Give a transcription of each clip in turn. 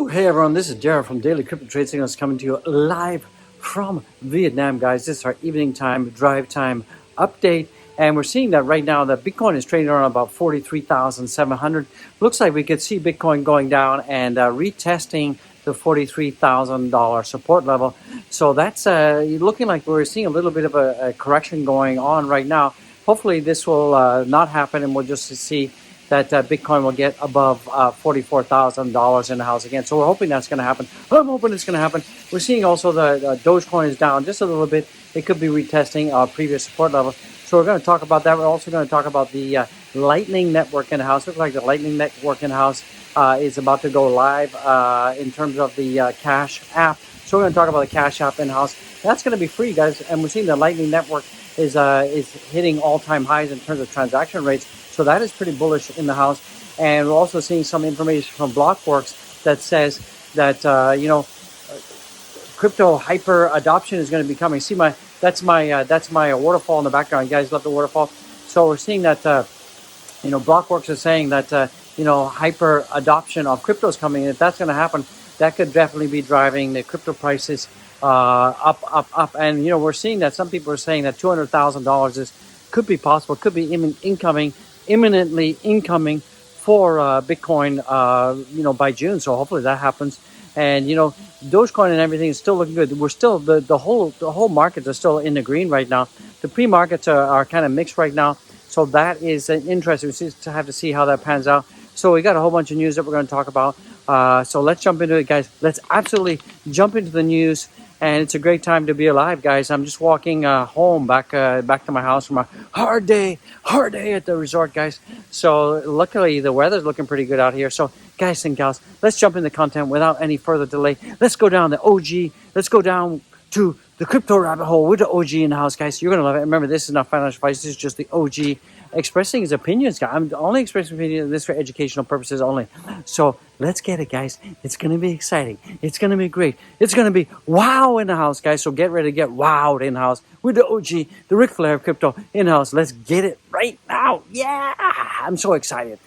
Hey everyone, this is Jared from Daily Crypto Trade Signals coming to you live from Vietnam, guys. This is our evening time, drive time update. And we're seeing that right now that Bitcoin is trading around about 43,700. Looks like we could see Bitcoin going down and retesting the $43,000 support level. So that's looking like we're seeing a little bit of a correction going on right now. Hopefully this will not happen and we'll just see that Bitcoin will get above $44,000 in the house again. So we're hoping that's going to happen. I'm hoping it's going to happen. We're seeing also the Dogecoin is down just a little bit. It could be retesting previous support levels. So we're going to talk about that. We're also going to talk about the Lightning Network in the house. Looks like the Lightning Network in the house is about to go live in terms of the Cash app. So we're going to talk about the Cash app in the house. That's going to be free, guys. And we're seeing the Lightning Network is hitting all-time highs in terms of transaction rates. So that is pretty bullish in the house. And we're also seeing some information from Blockworks that says that, crypto hyper adoption is going to be coming. See that's my waterfall in the background. You guys love the waterfall. So we're seeing that, Blockworks is saying that, hyper adoption of crypto is coming. And if that's going to happen, that could definitely be driving the crypto prices up. And, we're seeing that some people are saying that $200,000 could be possible, could be imminently incoming for Bitcoin, by June. So hopefully that happens. And, Dogecoin and everything is still looking good. We're still, the whole markets are still in the green right now. The pre-markets are kind of mixed right now. So that is interesting. We just have to see how that pans out. So we got a whole bunch of news that we're going to talk about. So let's jump into it, guys. Let's absolutely jump into the news. And it's a great time to be alive, guys. I'm just walking home back to my house from a hard day at the resort, guys. So luckily the weather's looking pretty good out here. So guys and gals, let's jump into content without any further delay. Let's go down the OG. Let's go down to the crypto rabbit hole with the OG in the house, guys. You're gonna love it. Remember, this is not financial advice. This is just the OG expressing his opinions, guys. I'm only expressing opinions. This for educational purposes only. So let's get it, guys. It's gonna be exciting. It's gonna be great. It's gonna be wow in the house, guys. So get ready to get wowed in the house with the OG, the Ric Flair of crypto in the house. Let's get it right now. Yeah, I'm so excited.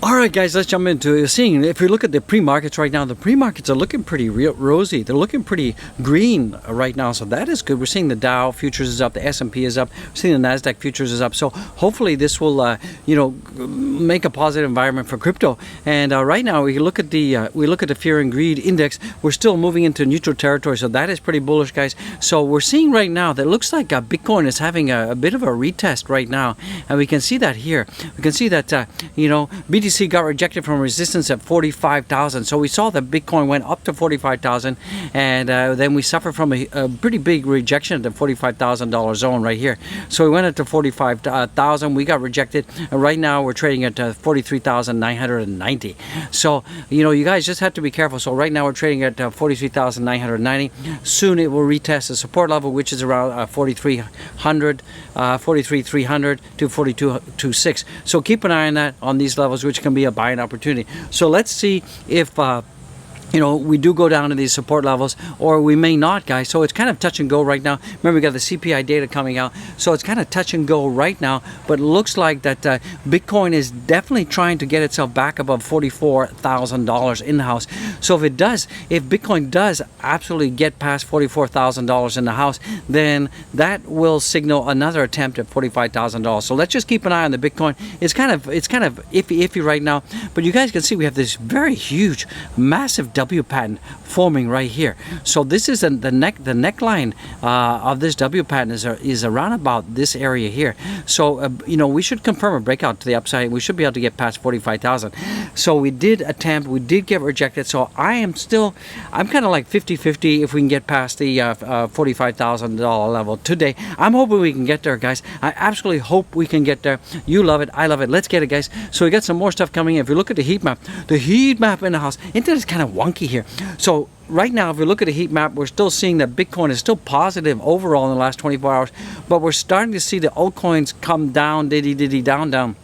All right, guys, let's jump into it. Seeing if you look at the pre-markets right now, the pre-markets are looking pretty rosy. They're looking pretty green right now, so that is good. We're seeing the Dow futures is up, the S&P is up, we're seeing the Nasdaq futures is up. So hopefully this will, make a positive environment for crypto. And right now, we look at the fear and greed index. We're still moving into neutral territory, so that is pretty bullish, guys. So we're seeing right now that it looks like Bitcoin is having a bit of a retest right now, and we can see that here. We can see that BTC got rejected from resistance at 45,000. So we saw that Bitcoin went up to 45,000, and then we suffered from a pretty big rejection at the $45,000 zone right here. So we went up to 45,000. We got rejected. And right now we're trading at 43,990. So you guys just have to be careful. So right now we're trading at 43,990. Soon it will retest the support level, which is around 43,300 to 42,206. So keep an eye on that, on these levels, which can be a buying opportunity. So let's see if we do go down to these support levels, or we may not, guys. So it's kind of touch and go right now. Remember, we got the CPI data coming out, so it's kind of touch and go right now. But it looks like that Bitcoin is definitely trying to get itself back above $44,000 in the house. So if Bitcoin does absolutely get past $44,000 in the house, then that will signal another attempt at $45,000. So let's just keep an eye on the Bitcoin. It's kind of iffy right now, but you guys can see we have this very huge, massive W pattern forming right here. So this is the neckline of this W pattern is around about this area here. So we should confirm a breakout to the upside. We should be able to get past 45,000. So we did get rejected. So I'm kind of like 50-50 if we can get past the $45,000 level today. I'm hoping we can get there, guys. I absolutely hope we can get there. You love it, I love it. Let's get it, guys. So we got some more stuff coming in. If you look at the heat map in the house, internet is kind of wonky here. So right now, if we look at the heat map, we're still seeing that Bitcoin is still positive overall in the last 24 hours, but we're starting to see the altcoins come down, down.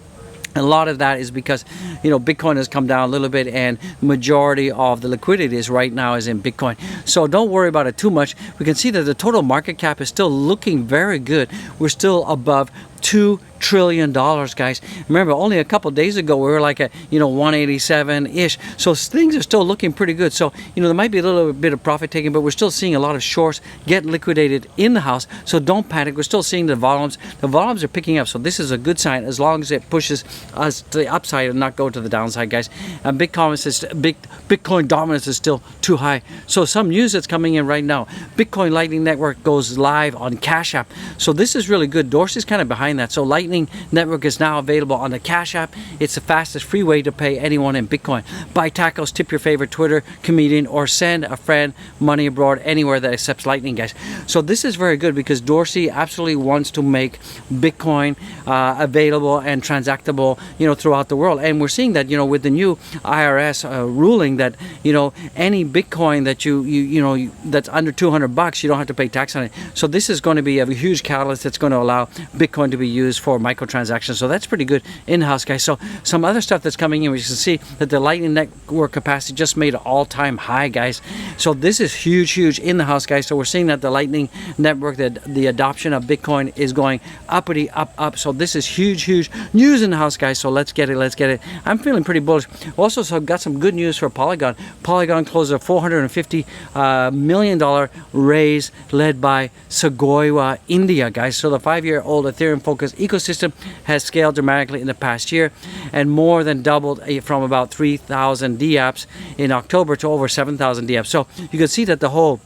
A lot of that is because, Bitcoin has come down a little bit, and the majority of the liquidity right now is in Bitcoin. So don't worry about it too much. We can see that the total market cap is still looking very good. We're still above $2 trillion, guys. Remember, only a couple days ago we were like at 187-ish. So things are still looking pretty good. So there might be a little bit of profit taking, but we're still seeing a lot of shorts get liquidated in the house. So don't panic. We're still seeing the volumes. The volumes are picking up. So this is a good sign as long as it pushes us to the upside and not go to the downside, guys. Bitcoin dominance is still too high. So some news that's coming in right now. Bitcoin Lightning Network goes live on Cash App. So this is really good. Dorsey's kind of behind that. So Lightning Network is now available on the Cash App. It's the fastest free way to pay anyone in Bitcoin. Buy tacos, tip your favorite Twitter comedian, or send a friend money abroad anywhere that accepts Lightning, guys. So this is very good because Dorsey absolutely wants to make Bitcoin available and transactable, throughout the world. And we're seeing that, with the new IRS ruling that, any Bitcoin that you that's under $200, you don't have to pay tax on it. So this is going to be a huge catalyst that's going to allow Bitcoin to be used for microtransactions. So that's pretty good in-house, guys. So some other stuff that's coming in, we can see that the Lightning Network capacity just made an all-time high, guys. So this is huge in the house, guys. So we're seeing that the Lightning Network, that the adoption of Bitcoin is going uppity, up. So this is huge news in the house, guys. So let's get it. I'm feeling pretty bullish. Also, so I've got some good news for Polygon. Polygon closed a $450 million raise led by Sequoia, India, guys. So the 5-year-old Ethereum-focused ecosystem has scaled dramatically in the past year and more than doubled from about 3,000 DApps in October to over 7,000 DApps. So you can see that the whole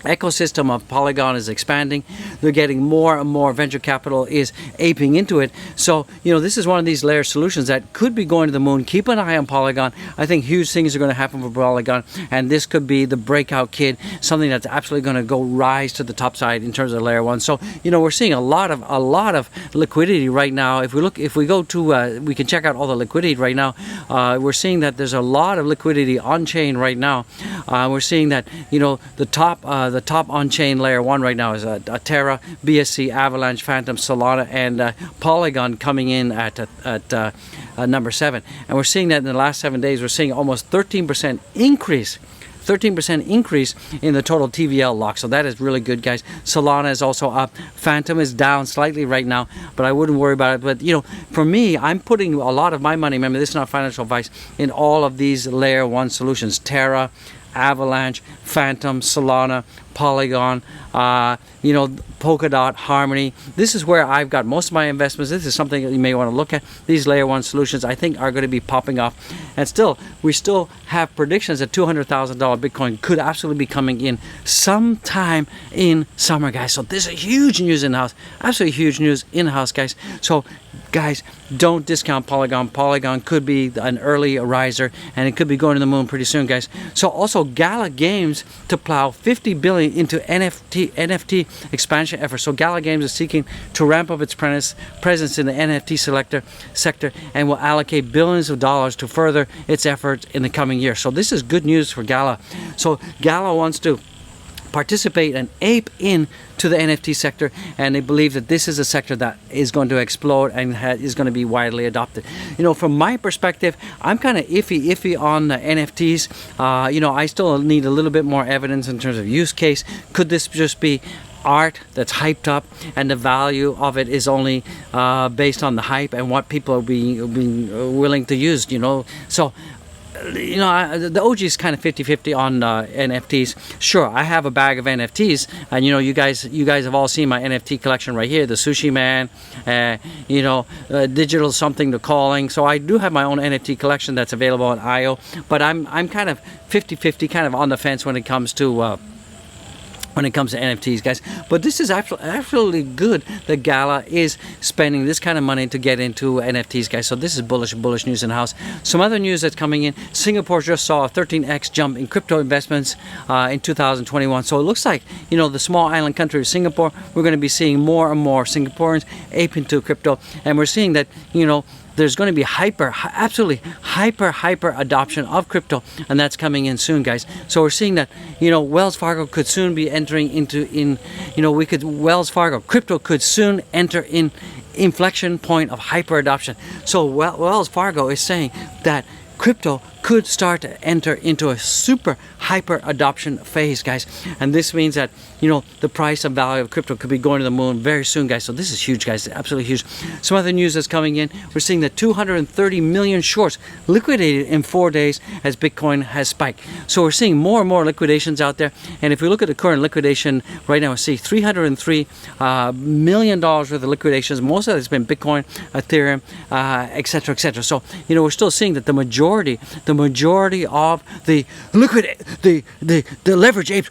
ecosystem of Polygon is expanding. They're getting more and more venture capital is aping into it. So this is one of these layer solutions that could be going to the moon. Keep an eye on Polygon. I think huge things are going to happen for Polygon, and this could be the breakout kid, something that's absolutely going to go rise to the top side in terms of layer one. So we're seeing a lot of liquidity right now. If we go to we can check out all the liquidity right now. We're seeing that there's a lot of liquidity on chain right now. We're seeing that the top on-chain layer one right now is Terra, BSC, Avalanche, Phantom, Solana, and Polygon coming in at number 7. And we're seeing that in the last 7 days, we're seeing almost 13% increase. 13% increase in the total TVL lock. So that is really good, guys. Solana is also up. Phantom is down slightly right now, but I wouldn't worry about it. But for me, I'm putting a lot of my money, remember this is not financial advice, in all of these layer one solutions. Terra, Avalanche, Phantom, Solana, Polygon, Polkadot, Harmony. This is where I've got most of my investments. This is something that you may want to look at. These layer one solutions I think are going to be popping off. And we still have predictions that $200,000 Bitcoin could absolutely be coming in sometime in summer, guys. So this is huge news in the house. Absolutely huge news in the house, guys. So guys, don't discount Polygon. Polygon could be an early riser, and it could be going to the moon pretty soon, guys. So also Gala Games to plow $50 billion into NFT expansion efforts. So Gala Games is seeking to ramp up its presence in the NFT sector and will allocate billions of dollars to further its efforts in the coming year. So this is good news for Gala. So Gala wants to participate and ape in to the NFT sector, and they believe that this is a sector that is going to explode and is going to be widely adopted. From my perspective, I'm kind of iffy on the NFTs. I still need a little bit more evidence in terms of use case. Could this just be art that's hyped up, and the value of it is only based on the hype and what people are being willing to use? So the OG is kind of 50-50 on NFTs. Sure, I have a bag of NFTs, and you guys have all seen my NFT collection right here, the Sushi Man, digital something to calling. So I do have my own NFT collection that's available on IO, but I'm kind of 50-50, kind of on the fence when it comes to NFTs, guys. But this is absolutely good that Gala is spending this kind of money to get into NFTs, guys. So this is bullish news in the house. Some other news that's coming in: Singapore just saw a 13x jump in crypto investments in 2021. So it looks like the small island country of Singapore, we're going to be seeing more and more Singaporeans ape into crypto, and we're seeing that there's going to be absolutely hyper adoption of crypto, and that's coming in soon, guys. So we're seeing that Wells Fargo could soon be entering crypto could soon enter in inflection point of hyper adoption. So Wells Fargo is saying that crypto could start to enter into a super hyper adoption phase, guys. And this means that, you know, the price and value of crypto could be going to the moon very soon, guys. So this is huge, guys, absolutely huge. Some other news that's coming in, we're seeing that 230 million shorts liquidated in 4 days as Bitcoin has spiked. So we're seeing more and more liquidations out there. And if we look at the current liquidation right now, we see $303 million worth of liquidations. Most of it has been Bitcoin, Ethereum, etc., etc. So, you know, we're still seeing that the majority of the leverage apes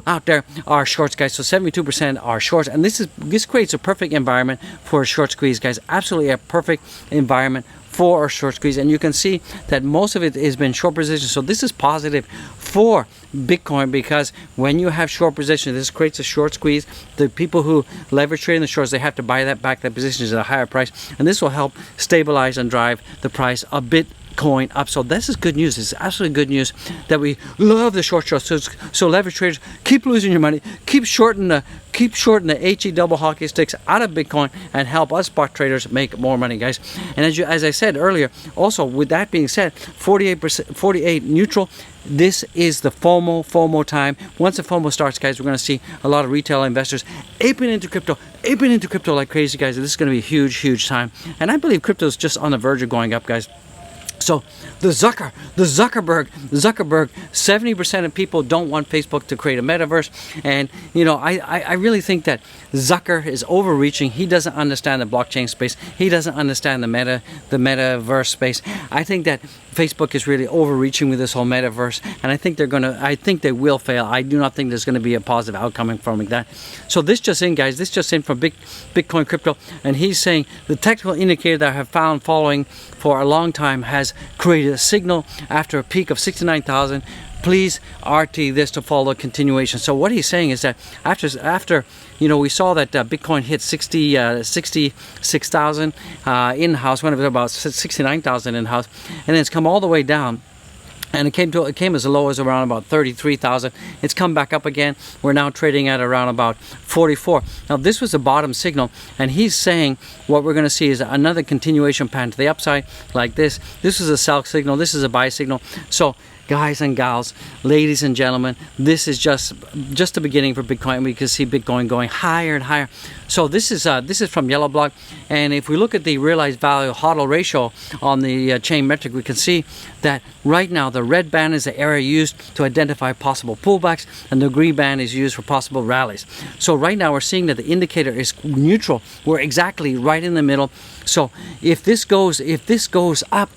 out there are shorts, guys. So 72% are shorts, and this creates a perfect environment for a short squeeze, guys. Absolutely a perfect environment for a short squeeze, and you can see that most of it has been short positions. So this is positive for Bitcoin, because when you have short positions, this creates a short squeeze. The people who leverage trade in the shorts, they have to buy that back, that positions at a higher price, and this will help stabilize and drive the price a bit coin up. So this is good news. It's absolutely good news that we love the short. So leverage traders, keep losing your money, keep shorting the HE double hockey sticks out of Bitcoin, and help us spot traders make more money, guys. And as I said earlier, also with that being said, 48 neutral. This is the FOMO time. Once the FOMO starts, guys, we're going to see a lot of retail investors aping into crypto like crazy, guys. This is going to be a huge time, and I believe crypto is just on the verge of going up, guys. So the Zuckerberg, 70% of people don't want Facebook to create a metaverse. And, you know, I really think that Zucker is overreaching. He doesn't understand the blockchain space. He doesn't understand the metaverse space. I think that Facebook is really overreaching with this whole metaverse, and I think they will fail. I do not think there's going to be a positive outcome from that. So this just in, guys, from Bitcoin Crypto, and he's saying the technical indicator that I have found following for a long time has created a signal after a peak of 69,000. Please RT this to follow a continuation. So what he's saying is that after you know, we saw that Bitcoin hit 66,000 in-house, when it was about 69,000 in-house, and then it's come all the way down. And it came as low as around about 33,000. It's come back up again. We're now trading at around about 44. Now this was the bottom signal, and he's saying what we're going to see is another continuation pattern to the upside like this. This is a sell signal. This is a buy signal. So guys and gals, ladies and gentlemen, this is just the beginning for Bitcoin. We can see Bitcoin going higher and higher. So this is from Yellow Block, and if we look at the realized value HODL ratio on the chain metric, we can see that right now the red band is the area used to identify possible pullbacks, and the green band is used for possible rallies. So right now we're seeing that the indicator is neutral. We're exactly right in the middle. So if this goes up,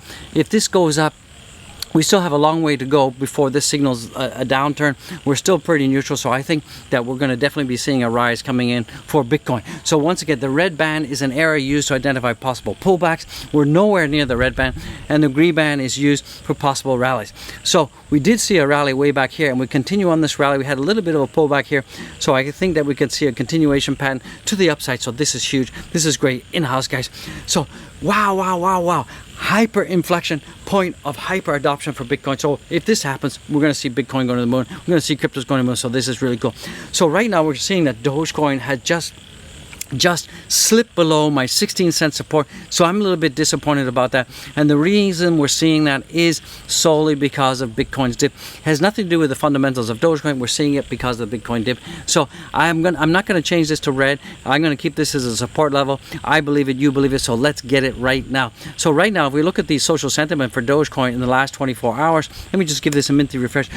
we still have a long way to go before this signals a downturn. We're still pretty neutral, so I think that we're going to definitely be seeing a rise coming in for Bitcoin. So once again, the red band is an area used to identify possible pullbacks. We're nowhere near the red band, and the green band is used for possible rallies. So we did see a rally way back here, and we continue on this rally. We had a little bit of a pullback here, so I think that we could see a continuation pattern to the upside. So this is huge. This is great in-house, guys. So wow. Hyper inflection point of hyper adoption for Bitcoin. So if this happens, we're going to see Bitcoin going to the moon. We're going to see cryptos going to the moon. So this is really cool. So right now we're seeing that Dogecoin had just slipped below my 16-cent support, so I'm a little bit disappointed about that. And the reason we're seeing that is solely because of Bitcoin's dip. It has nothing to do with the fundamentals of Dogecoin. We're seeing it because of the Bitcoin dip. So I'm not going to change this to red. I'm going to keep this as a support level. I believe it, you believe it, so let's get it right now. So right now, if we look at the social sentiment for Dogecoin in the last 24 hours, let me just give this a minty refresh.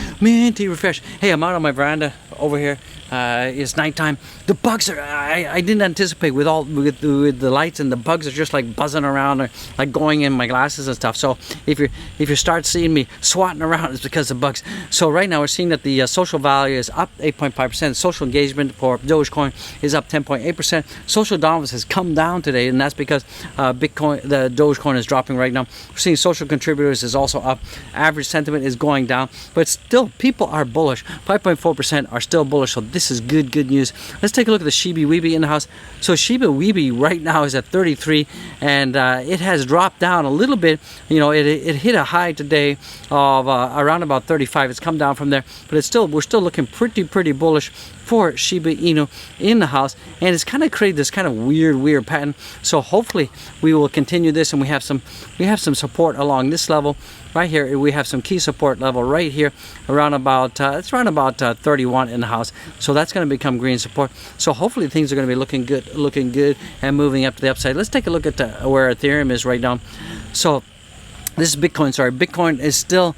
Hey, I'm out on my veranda over here. It's nighttime. The bugs are, I didn't anticipate with the lights, and the bugs are just like buzzing around, or like going in my glasses and stuff. So if you start seeing me swatting around, it's because of bugs. So right now we're seeing that the social value is up 8.5%. Social engagement for Dogecoin is up 10.8%. Social dominance has come down today, and that's because the Dogecoin is dropping right now. We're seeing social contributors is also up. Average sentiment is going down, but still people are bullish. 5.4% are still bullish. So this is good news. Let's take a look at the Shiba Weeby in the house. So Shiba Weeby right now is at 33, and it has dropped down a little bit. You know, it hit a high today of around about 35. It's come down from there, but we're still looking pretty bullish for Shiba Inu in the house, and it's kind of created this kind of weird pattern. So hopefully we will continue this, and we have some support along this level right here. We have some key support level right here around about it's around about 31 in the house. So that's going to become green support. So hopefully things are going to be looking good and moving up to the upside. Let's take a look at where Ethereum is right now. So this is Bitcoin. Sorry, Bitcoin is still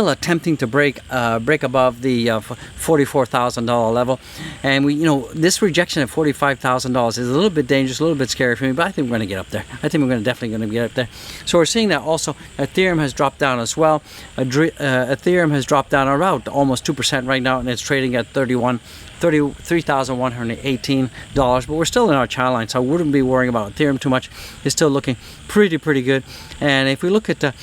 attempting to break above the $44,000 level, and this rejection at $45,000 is a little bit dangerous, a little bit scary for me, but I think we're going to get up there. I think we're definitely going to get up there. So we're seeing that also Ethereum has dropped down as well. Ethereum has dropped down around almost 2% right now, and it's trading at $33,118, but we're still in our channel line, so I wouldn't be worrying about Ethereum too much. It's still looking pretty good. And if you look at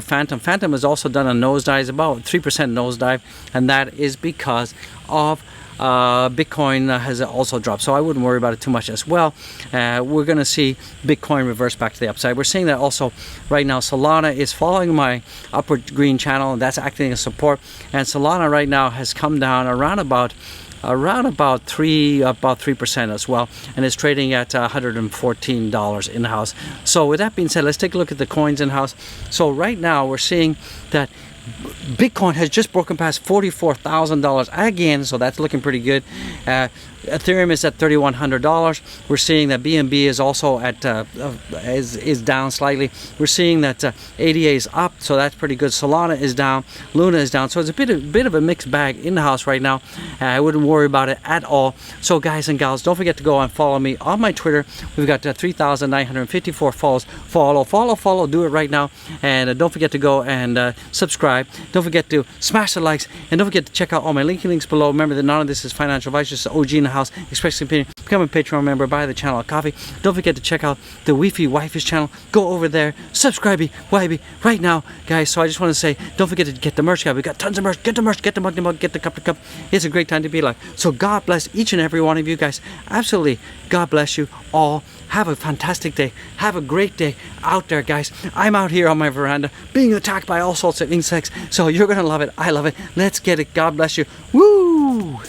Phantom has also done a nosedive, about 3% nosedive, and that is because of Bitcoin has also dropped, so I wouldn't worry about it too much as well. We're going to see Bitcoin reverse back to the upside. We're seeing that also right now. Solana is following my upward green channel, and that's acting as support, and Solana right now has come down around about 3% as well, and it's trading at $114 in the house. So with that being said, let's take a look at the coins in the house. So right now we're seeing that Bitcoin has just broken past $44,000 again, so that's looking pretty good. Ethereum is at $3,100. We're seeing that BNB is also at is down slightly. We're seeing that ADA is up, so that's pretty good. Solana is down, Luna is down, so it's a bit of a mixed bag in the house right now. I wouldn't worry about it at all. So guys and gals, don't forget to go and follow me on my Twitter. We've got 3,954 follows. Follow, do it right now, and don't forget to go and subscribe. Don't forget to smash the likes, and don't forget to check out all my links below. Remember that none of this is financial advice, just OG in the house, expressing opinion. Become a Patreon member, buy the channel a coffee. Don't forget to check out the Wifey's channel. Go over there, subscribe right now, guys. So I just want to say, don't forget to get the merch, guys. We got tons of merch. Get the merch, get the mug, get the cup to cup. It's a great time to be alive. So God bless each and every one of you guys. Absolutely, God bless you all. Have a fantastic day. Have a great day out there, guys. I'm out here on my veranda being attacked by all sorts of insects. So you're gonna love it. I love it. Let's get it. God bless you. Woo!